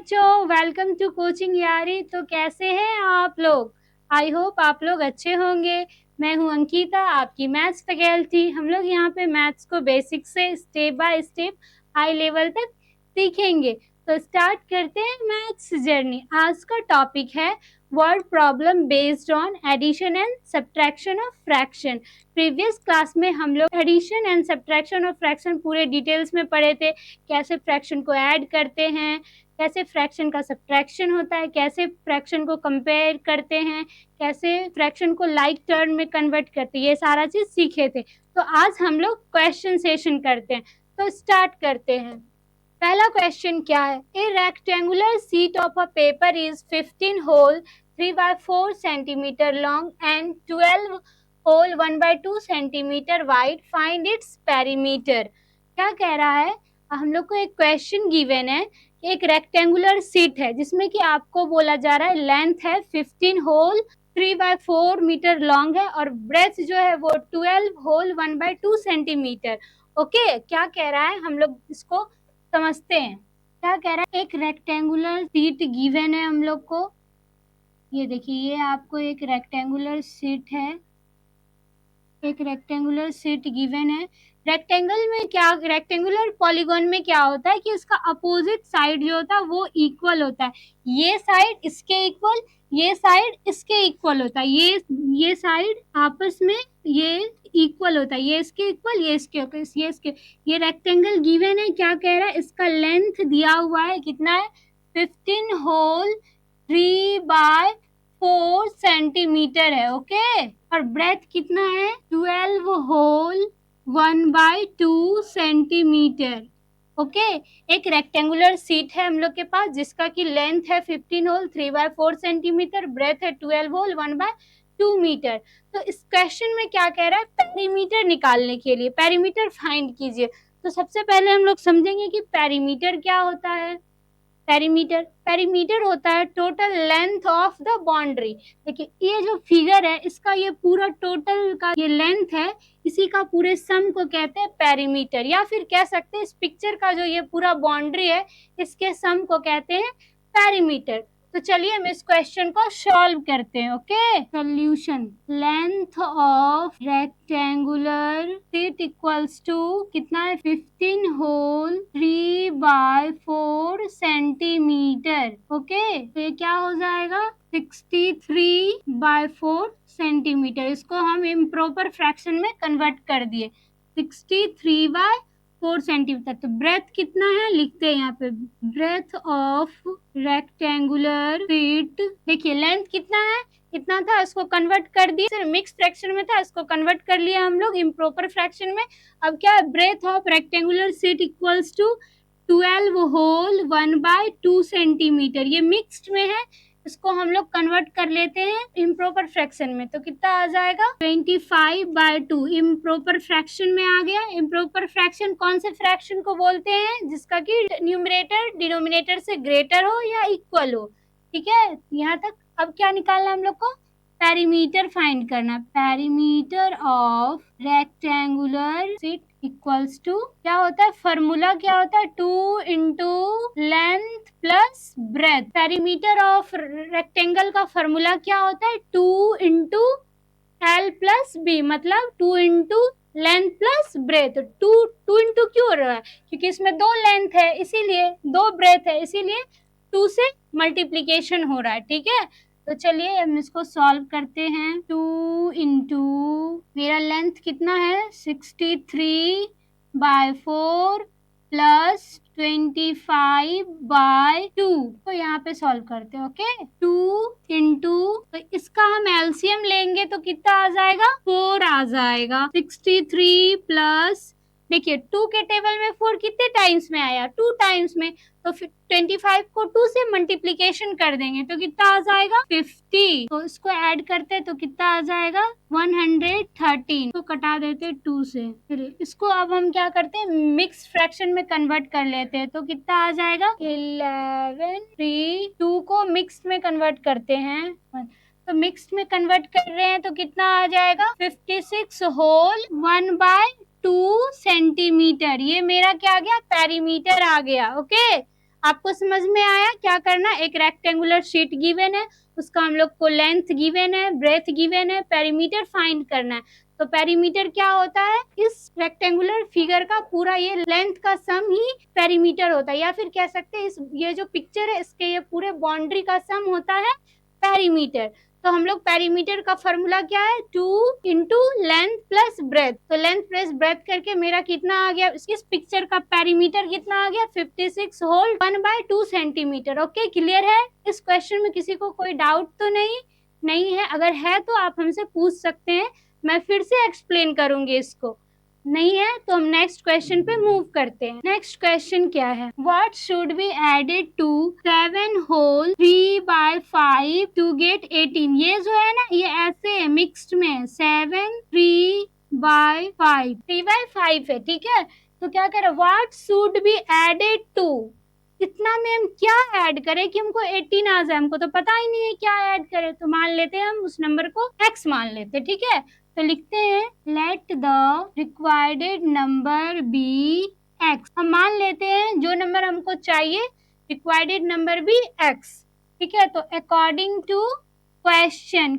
बच्चों, welcome to coaching यारी। तो कैसे हैं आप लोग? आई होप आप लोग अच्छे होंगे। मैं हूं अंकिता, आपकी मैथ्स फैकल्टी। हम लोग यहाँ पे मैथ्स को बेसिक से step by step high level तक सीखेंगे। तो स्टार्ट करते हैं मैथ्स जर्नी। आज का टॉपिक है word problem based on addition and subtraction of fraction. Previous class में हम लोग addition and subtraction of fraction पूरे डिटेल्स में पढ़े थे। कैसे फ्रैक्शन को ऐड करते हैं, कैसे फ्रैक्शन का सब्ट्रैक्शन होता है, कैसे फ्रैक्शन को कंपेयर करते हैं, कैसे फ्रैक्शन को लाइक टर्म में कन्वर्ट करते हैं, ये सारा चीज सीखे थे। तो आज हम लोग क्वेश्चन सेशन करते हैं। तो स्टार्ट करते हैं। पहला क्वेश्चन क्या है? A rectangular sheet of a paper is 15 whole 3 by 4 centimetre long and 12 whole 1 by 2 centimetre wide. Find its perimeter. क्या कह रहा है? हम लोग को एक क्वेश्चन गिवन है। एक रेक्टेंगुलर शीट है जिसमें कि आपको बोला जा रहा है लेंथ है 15 होल 3 by 4 मीटर लॉन्ग है और ब्रेथ जो है वो 12 होल 1 by 2 सेंटीमीटर। ओके, क्या कह रहा है हम लोग इसको समझते हैं। क्या कह रहा है? एक रेक्टेंगुलर शीट गिवन है हम लोग को। ये देखिए, ये आपको एक रेक्टेंगुलर शीट है, एक रेक्टेंगुलर शीट गिवन है। रेक्टेंगल में क्या, रेक्टेंगुलर पॉलीगॉन में क्या होता है कि उसका अपोजिट साइड जो होता है वो इक्वल होता है। ये साइड इसके इक्वल, ये साइड इसके इक्वल होता है। ये साइड आपस में ये इक्वल होता है, ये इसके इक्वल, ये इसके। ये रेक्टेंगल गिवन है। क्या कह रहा है? इसका लेंथ दिया हुआ है, कितना है? 15 होल 3 by 4 सेंटीमीटर है। ओके, और ब्रेथ कितना है? 12 होल 1 by 2 सेंटीमीटर। ओके, एक रेक्टेंगुलर शीट है हम लोग के पास जिसका की लेंथ है 15 होल 3 by 4 सेंटीमीटर, ब्रेथ है 12 होल 1 by 2 मीटर। तो इस क्वेश्चन में क्या कह रहा है? पेरीमीटर निकालने के लिए पेरीमीटर फाइंड कीजिए। तो सबसे पहले हम लोग समझेंगे कि पेरीमीटर क्या होता है। पेरीमीटर होता है total length of the boundary. देखिए, ये जो फिगर है इसका ये पूरा टोटल का ये लेंथ है, इसी का पूरे सम को कहते हैं पेरीमीटर, या फिर कह सकते हैं इस पिक्चर का जो ये पूरा बाउंड्री है इसके सम को कहते हैं पेरीमीटर। तो चलिए हम इस क्वेश्चन को सॉल्व करते हैं। Okay, solution. Length of rectangular sheet equals to कितना है? 15 होल 3 by 4 सेंटीमीटर। ओके, तो ये क्या हो जाएगा? 63 by 4 सेंटीमीटर। इसको हम इम्प्रॉपर फ्रैक्शन में कन्वर्ट कर दिए। 63 by 4 सेंटीमीटर। तो ब्रेथ कितना है लिखते हैं यहाँ पे, ब्रेथ ऑफ रेक्टेंगुलर शीट। देखिए लेंथ कितना है, कितना था, इसको कन्वर्ट कर दिए। सिर्फ मिक्स फ्रैक्शन में था, इसको कन्वर्ट कर लिया हम लोग इम्प्रॉपर फ्रैक्शन में। अब क्या है? Breadth of rectangular sheet equals to 12 whole 1 by 2 centimetre. ये मिक्स्ड में है, इसको हम लोग कन्वर्ट कर लेते हैं इम्प्रॉपर फ्रैक्शन में। तो कितना आ जाएगा? 25 by 2 इम्प्रॉपर फ्रैक्शन में आ गया। इम्प्रॉपर फ्रैक्शन कौन से फ्रैक्शन को बोलते हैं? जिसका कि न्यूमरेटर डिनोमिनेटर से ग्रेटर हो या इक्वल हो। ठीक है, यहाँ तक। अब क्या निकालना हम लोग को? पेरीमीटर फाइंड करना। Perimeter of rectangular sheet equals to क्या होता है? फॉर्मूला क्या होता है? 2 into length plus breadth. Perimeter of rectangle का फॉर्मूला क्या होता है? 2 इंटू एल प्लस बी, मतलब 2 into length plus breath. Two into क्यों हो रहा है? क्योंकि इसमें 2 लेंथ है इसीलिए, 2 ब्रेथ है इसीलिए 2 से मल्टीप्लीकेशन हो रहा है। ठीक है, तो चलिए हम इसको सॉल्व करते हैं। 2 इंटू मेरा लेंथ कितना है? 63 by 4 प्लस 25 by 2 तो यहाँ पे सॉल्व करते हैं। ओके, 2 इंटू, तो इसका हम एलसीएम लेंगे तो कितना आ जाएगा? 4 आ जाएगा। 63 प्लस, देखिए 2 के टेबल में 4 कितने टाइम्स में आया? 2 टाइम्स में। तो फिर 25 को 2 से मल्टीप्लीकेशन कर देंगे तो कितना आ जाएगा? 50। तो इसको ऐड करते तो कितना आ जाएगा? 113। तो कटा देते 2 से। फिर इसको अब हम क्या करते हैं? मिक्स फ्रैक्शन में कन्वर्ट कर लेते हैं। तो कितना आ जाएगा? 11 3 2 को मिक्स में कन्वर्ट करते हैं। तो मिक्स में कन्वर्ट कर रहे हैं तो कितना आ जाएगा? 56 होल 1 by 2 सेंटीमीटर। ये मेरा क्या आ गया? पेरीमीटर आ गया। ओके, आपको समझ में आया क्या करना? एक रेक्टेंगुलर शीट गिवन है, उसका हम लोग को लेंथ गिवन है, ब्रेथ गिवन है, पेरीमीटर फाइंड करना है। तो पेरीमीटर क्या होता है? इस रेक्टेंगुलर फिगर का पूरा ये लेंथ का सम ही पेरीमीटर होता है, या फिर कह सकते हैं इस ये जो पिक्चर है इसके ये पूरे बाउंड्री का सम होता है पेरीमीटर। तो हम लोग पेरीमीटर का फॉर्मूला क्या है? 2 इंटू लेंथ प्लस ब्रेथ। तो लेंथ प्लस ब्रेथ करके मेरा कितना आ गया? इस पिक्चर का पेरीमीटर कितना आ गया? 56 होल 1/2 सेंटीमीटर। ओके, क्लियर है? इस क्वेश्चन में किसी को कोई डाउट तो नहीं है? अगर है तो आप हमसे पूछ सकते हैं, मैं फिर से एक्सप्लेन करूंगी इसको। नहीं है तो हम नेक्स्ट क्वेश्चन पे मूव करते हैं। नेक्स्ट क्वेश्चन क्या है? What should be added to 7 whole 3/5 to get 18? ये जो है ना, ये ऐसे है, मिक्स्ड में 7 3/5 3/5 है, ठीक है। तो क्या कह रहे हैं? What should be added to, इतना में हम क्या ऐड करें कि हमको 18 आ जाए? हमको तो पता ही नहीं है क्या ऐड करें। तो मान लेते हैं हम उस नंबर को x मान लेते हैं, ठीक है। तो लिखते हैं let the required number be x। हम मान लेते हैं जो नंबर हमको चाहिए रिक्वायर्ड नंबर बी x, ठीक है। तो अकॉर्डिंग टू क्वेश्चन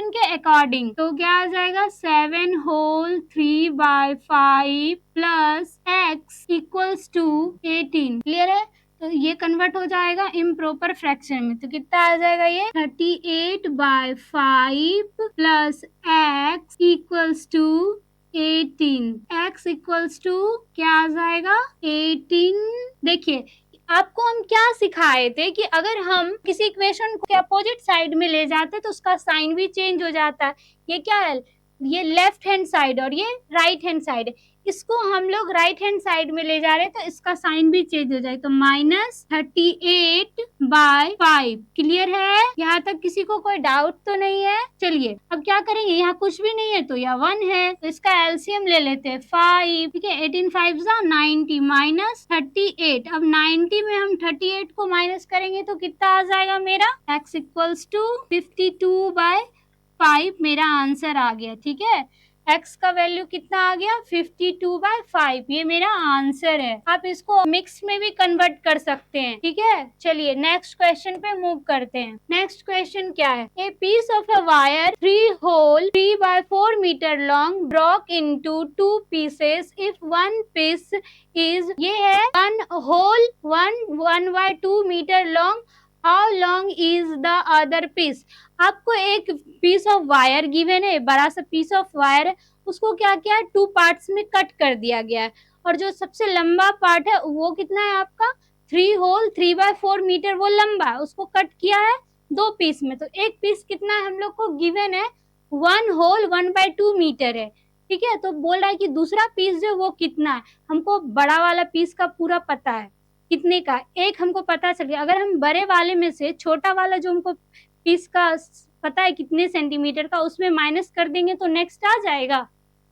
के अकॉर्डिंग तो क्या आ जाएगा? 7 whole 3/5 plus x equals to 18। Clear है? तो ये कन्वर्ट हो जाएगा इम्प्रॉपर फ्रैक्शन में। तो कितना आ जाएगा? ये 38/5 plus x equals to 18। x equals to क्या आ जाएगा? 18। देखिए आपको हम क्या सिखाए थे कि अगर हम किसी इक्वेशन को अपोजिट साइड में ले जाते तो उसका साइन भी चेंज हो जाता है। ये क्या है? ये लेफ्ट हैंड साइड और ये राइट हैंड साइड है। इसको हम लोग राइट हैंड साइड में ले जा रहे हैं तो इसका साइन भी चेंज हो जाए। तो -38/5। क्लियर है? यहाँ तक किसी को कोई डाउट तो नहीं है? चलिए अब क्या करेंगे, यहाँ कुछ भी नहीं है तो यह 1 है, तो इसका एलसीएम ले लेते हैं 5, ठीक है। 18 5 90 -38। अब 90 में हम 38 को माइनस करेंगे तो कितना आ जाएगा मेरा? x इक्वल्स टू 52/5 मेरा आंसर आ गया, ठीक है। x का वैल्यू कितना आ गया? 52/5, ये मेरा आंसर है। आप इसको मिक्स में भी कन्वर्ट कर सकते हैं, ठीक है। चलिए नेक्स्ट क्वेश्चन पे मूव करते हैं। नेक्स्ट क्वेश्चन क्या है? A piece of a wire 3 whole 3/4 metre long broke into 2 pieces if one piece is, ये है 1 whole 1/2 metre long, how long is the other piece? आपको एक पीस ऑफ वायर गिवन है, बड़ा सा पीस ऑफ वायर है, उसको क्या किया है? 2 पार्ट्स में कट कर दिया गया है। और जो सबसे लंबा पार्ट है वो कितना है आपका? 3 होल 3/4 मीटर वो लंबा है, उसको कट किया है 2 पीस में। तो एक पीस कितना है हम लोग को गिवन है? 1 होल 1/2 मीटर है, ठीक है। तो बोल रहा है कि दूसरा पीस जो वो कितना है? हमको बड़ा वाला पीस का पूरा पता है कितने का, एक हमको पता चल गया। अगर हम बड़े वाले में से छोटा वाला जो हमको पीस का पता है कितने सेंटीमीटर का, उसमें माइनस कर देंगे तो नेक्स्ट आ जाएगा।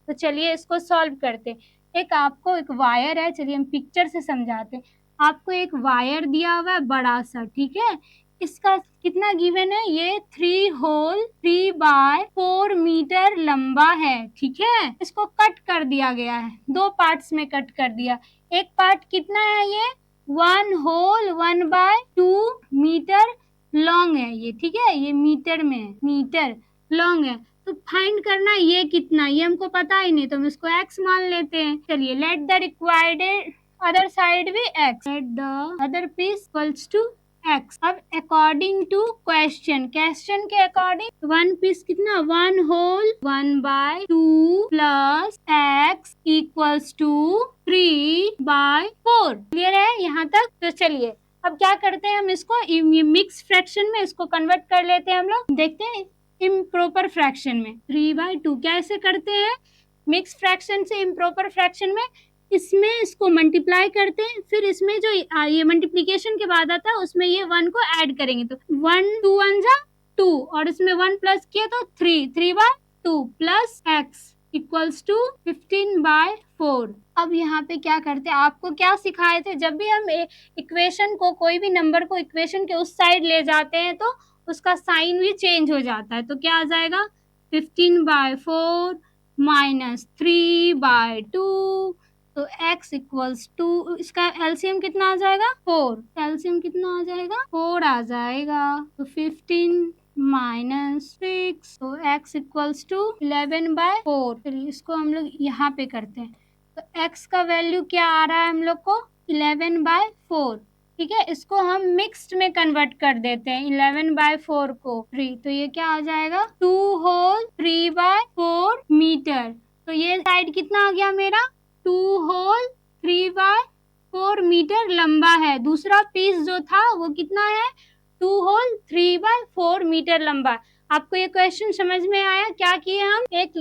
तो चलिए इसको सॉल्व करते हैं। एक आपको एक वायर है, चलिए हम पिक्चर से समझाते हैं। आपको एक वायर दिया हुआ है बड़ा सा, ठीक है। इसका कितना गिवन है? ये 3 होल 3/4 मीटर लंबा है, ठीक है। इसको कट कर दिया गया है, 2 पार्ट्स में कट कर दिया। एक पार्ट कितना है? ये 1 होल 1/2 मीटर लॉन्ग है ये, ठीक है। ये मीटर में, मीटर लॉन्ग है। तो फाइंड करना ये कितना, ये हमको पता ही नहीं, तो हम इसको x मान लेते हैं। चलिए let the required other side भी x, let the other piece equals to x। अब अकॉर्डिंग टू क्वेश्चन के अकॉर्डिंग वन पीस कितना? 1 whole 1/2 plus x equals to 3/4। Clear है यहाँ तक? तो चलिए अब क्या करते हैं, हम इसको मिक्स फ्रैक्शन में इसको कन्वर्ट कर लेते हैं। हम लोग देखते हैं इम्प्रॉपर फ्रैक्शन में 3/2 कैसे करते हैं। मिक्स फ्रैक्शन से इम्प्रॉपर फ्रैक्शन में इसमें इसको मल्टीप्लाई करते हैं, फिर इसमें जो ये मल्टीप्लीकेशन के बाद आता है उसमें ये 1 को ऐड करेंगे। तो 1 2 1 जा 2 और इसमें 1 प्लस किया तो 3/2 प्लस x इक्वल्स टू 15/4। अब यहाँ पे क्या करते हैं, आपको क्या सिखाए थे? जब भी हम इक्वेशन को, कोई भी नंबर को इक्वेशन के उस साइड ले जाते हैं तो उसका साइन भी चेंज हो जाता है। तो क्या आ जाएगा? 15/4 -3/2। तो x इक्वल्स टू, इसका एलसीएम कितना आ जाएगा 4, एलसीएम कितना आ जाएगा 4 आ जाएगा। तो 15 -6, तो x इक्वल्स टू 11/4। चलिए इसको हम लोग यहाँ पे करते हैं। तो x का वैल्यू क्या आ रहा है हम लोग को 11/4। ठीक है, इसको हम मिक्स्ड में कन्वर्ट कर देते हैं 11/4 को 3, तो ये क्या आ जाएगा 2 होल 3/4 मीटर। तो ये साइड कितना आ गया मेरा 2 होल 3/4 मीटर लंबा है। दूसरा पीस जो था वो कितना है 2 होल 3/4 मीटर लंबा है। आपको ये क्वेश्चन समझ में आया? क्या किए हम, एक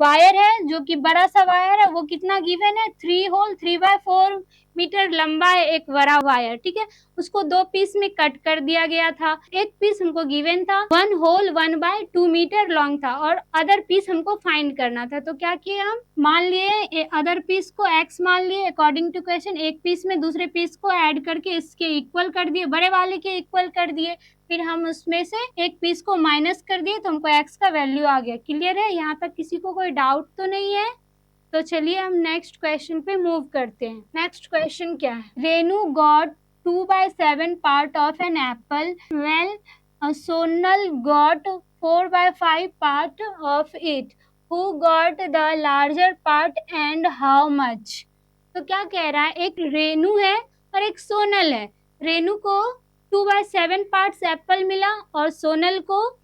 वायर है जो कि बड़ा सा वायर है, वो कितना गिवन है 3 होल 3/4 मीटर लंबा है एक बड़ा वायर। ठीक है, उसको 2 पीस में कट कर दिया गया था। एक पीस हमको गिवन था 1 होल 1/2 मीटर लॉन्ग था और अदर पीस हमको फाइंड करना था। तो क्या किए हम, मान लिए अदर पीस को x मान लिए अकॉर्डिंग टू क्वेश्चन, एक पीस में दूसरे पीस को ऐड करके इसके इक्वल कर दिए, बड़े वाले के इक्वल कर दिए। फिर हम उसमें से एक पीस को माइनस कर दिए तो हमको x का वैल्यू आ गया। क्लियर है? यहाँ तक किसी को कोई डाउट तो नहीं है? तो चलिए हम नेक्स्ट क्वेश्चन पे मूव करते हैं। नेक्स्ट क्वेश्चन क्या है, Renu got 2/7 part of an apple well Sonal got 4/5 part of it, who got the larger part and how much. तो क्या कह रहा है, एक रेनू है और एक सोनल है। रेनू को 2/7 पार्ट्स एप्पल मिला और सोनल को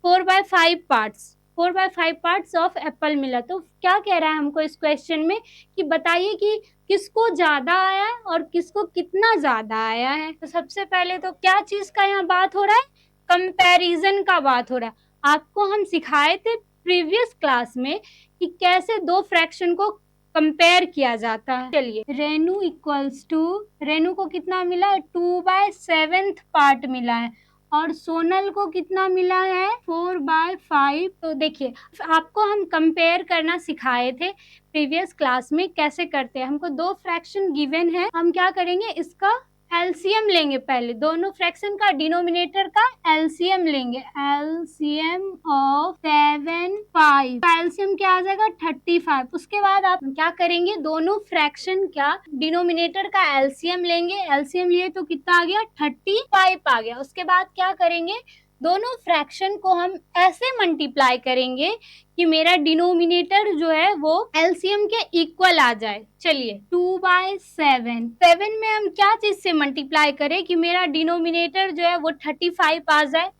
4/5 पार्ट्स ऑफ एप्पल मिला। तो क्या कह रहा है हमको इस क्वेश्चन में कि बताइए कि किसको ज्यादा आया है और किसको कितना ज्यादा आया है। तो सबसे पहले तो क्या चीज का यहाँ बात हो रहा है, कंपैरिजन का बात हो रहा है। आपको हम सिखाए थे प्रीवियस क्लास में कि कैसे दो फ्रैक्शन को कंपेयर किया जाता है। चलिए, रेनू इक्वल्स टू, रेनू को कितना मिला है 2/7 पार्ट मिला है और सोनल को कितना मिला है 4/5। तो देखिए, आपको हम कंपेयर करना सिखाए थे प्रीवियस क्लास में, कैसे करते हैं। हमको दो फ्रैक्शन गिवन है, हम क्या करेंगे इसका एलसीएम लेंगे। पहले दोनों फ्रैक्शन का डिनोमिनेटर का एलसीएम लेंगे। एलसीएम ऑफ 7 5 का एलसीएम क्या आ जाएगा 35। उसके बाद आप क्या करेंगे, दोनों फ्रैक्शन का डिनोमिनेटर का एलसीएम लेंगे। एलसीएम लिए तो कितना आ गया 35 आ गया। उसके बाद क्या करेंगे, दोनों फ्रैक्शन को हम ऐसे मल्टीप्लाई करेंगे कि मेरा डिनोमिनेटर जो है वो एलसीएम के इक्वल आ जाए। चलिए, 2/7, 7 में हम क्या चीज से मल्टीप्लाई करें कि मेरा डिनोमिनेटर जो है वो 35 आ जाए।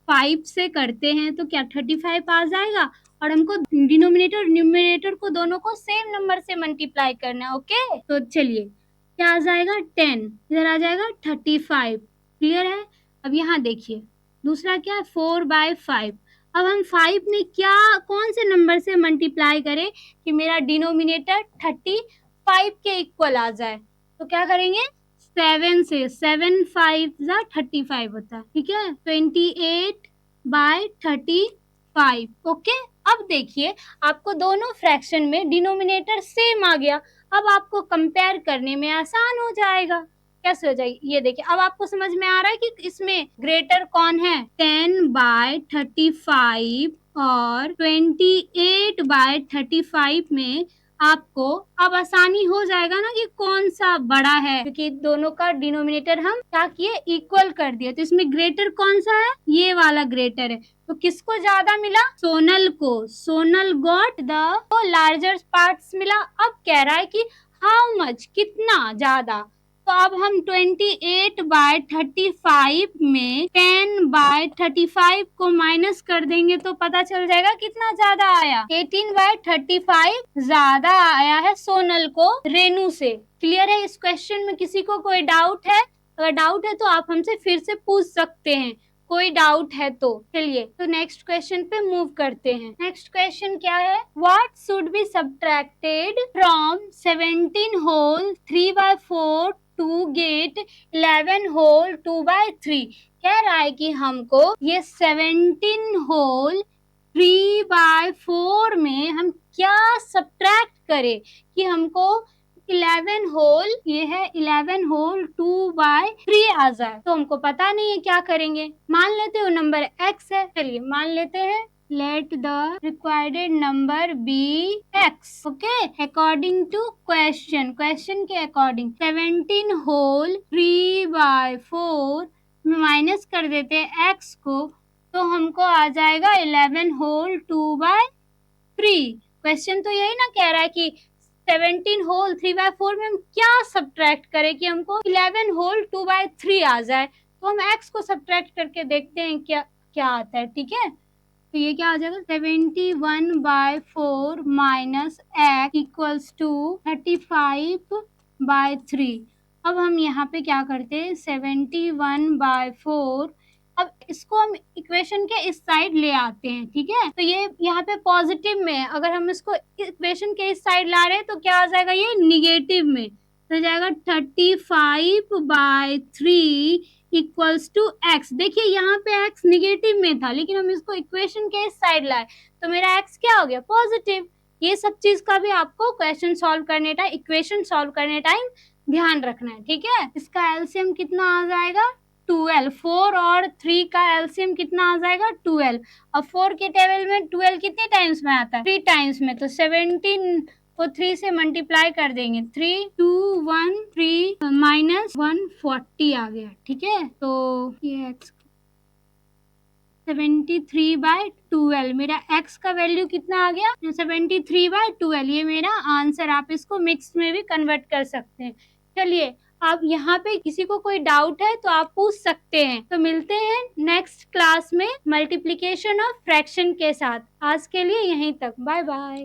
5 से करते हैं तो क्या 35 आ जाएगा और हमको डिनोमिनेटर न्यूमरेटर को दोनों को सेम नंबर से मल्टीप्लाई करना है। ओके, तो चलिए क्या आ जाएगा 10, इधर आ जाएगा 35। क्लियर है? अब यहाँ देखिए दूसरा क्या है 4/5। अब हम 5 में क्या कौन से नंबर से मल्टीप्लाई करें कि मेरा डिनोमिनेटर 35 के इक्वल आ जाए। तो क्या करेंगे 7 से, 7 5 35 होता है। ठीक है, 28/35। ओके, अब देखिए आपको दोनों फ्रैक्शन में डिनोमिनेटर सेम आ गया। अब आपको कंपेयर करने में आसान हो जाएगा। कैसे हो जाएगी ये देखिए, अब आपको समझ में आ रहा है कि इसमें ग्रेटर कौन है, 10/35 और 28/35 में आपको अब आसानी हो जाएगा ना कि कौन सा बड़ा है, क्योंकि दोनों का डिनोमिनेटर हम क्या किए इक्वल कर दिए। तो इसमें ग्रेटर कौन सा है, ये वाला ग्रेटर है। तो किसको ज्यादा मिला, सोनल को। Sonal got the larger parts मिला। अब कह रहा है कि हाउ मच, कितना ज्यादा। तो अब हम 28/35 में 10/35 को माइनस कर देंगे तो पता चल जाएगा कितना ज्यादा आया, 18/35 ज्यादा आया है सोनल को रेनू से। क्लियर है? इस क्वेश्चन में किसी को कोई डाउट है? अगर डाउट है तो आप हमसे फिर से पूछ सकते हैं, कोई डाउट है तो। चलिए, तो नेक्स्ट क्वेश्चन पे मूव करते हैं। नेक्स्ट क्वेश्चन क्या है, what should be subtracted from 17 whole 3/4 to get 11 whole 2/3। कह रहा है कि हमको ये 17 होल 3/4 में हम क्या सब्ट्रैक्ट करें कि हमको 11 होल, ये है 11 होल 2/3 आ जाए। तो हमको पता नहीं है क्या करेंगे। मान लेते हो नंबर x है, चलिए मान लेते हैं let the required number be x. Okay, according to question के according 17 whole 3/4 में माइनस कर देते हैं x को, तो हमको आ जाएगा 11 whole 2/3। क्वेश्चन तो यही ना कह रहा है कि 17 होल 3/4 में हम क्या सब्ट्रैक्ट करें कि हमको 11 होल 2/3 आ जाए। तो हम x को सब्ट्रैक्ट करके देखते हैं क्या क्या आता है। ठीक है, तो ये क्या आ जाएगा 71/4 माइनस x इक्वल्स टू 35/3। अब हम यहाँ पे क्या करते हैं 71/4, अब इसको हम इक्वेशन के इस साइड ले आते हैं। ठीक है, तो ये यहाँ पे पॉजिटिव में है, अगर हम इसको इक्वेशन के इस साइड ला रहे हैं तो क्या आ जाएगा ये निगेटिव में, तो जाएगा 35/3 इक्वल्स टू x। देखिए यहाँ पे x निगेटिव में था, लेकिन हम इसको इक्वेशन के इस साइड लाए तो मेरा x क्या हो गया पॉजिटिव। ये सब चीज का भी आपको क्वेश्चन सॉल्व करने टाइम, इक्वेशन सॉल्व करने टाइम ध्यान रखना है। ठीक है, इसका एलसीएम कितना आ जाएगा 12। 4 और 3 का एलसीएम कितना आ जाएगा 12। अब 4 के टेबल में 12 कितने टाइम्स में आता है 3 टाइम्स में, तो 17 को 3 से मल्टीप्लाई कर देंगे, 3 2 1 3 माइनस 140 आ गया। ठीक है, तो ये x 73/12 मेरा x का वैल्यू कितना आ गया 73/12। ये मेरा आंसर, आप इसको मिक्स में भी कन्वर्ट कर सकते हैं। चलिए, आप यहाँ पे किसी को कोई डाउट है तो आप पूछ सकते हैं। तो मिलते हैं नेक्स्ट क्लास में मल्टीप्लिकेशन ऑफ फ्रैक्शन के साथ। आज के लिए यहीं तक, बाय बाय।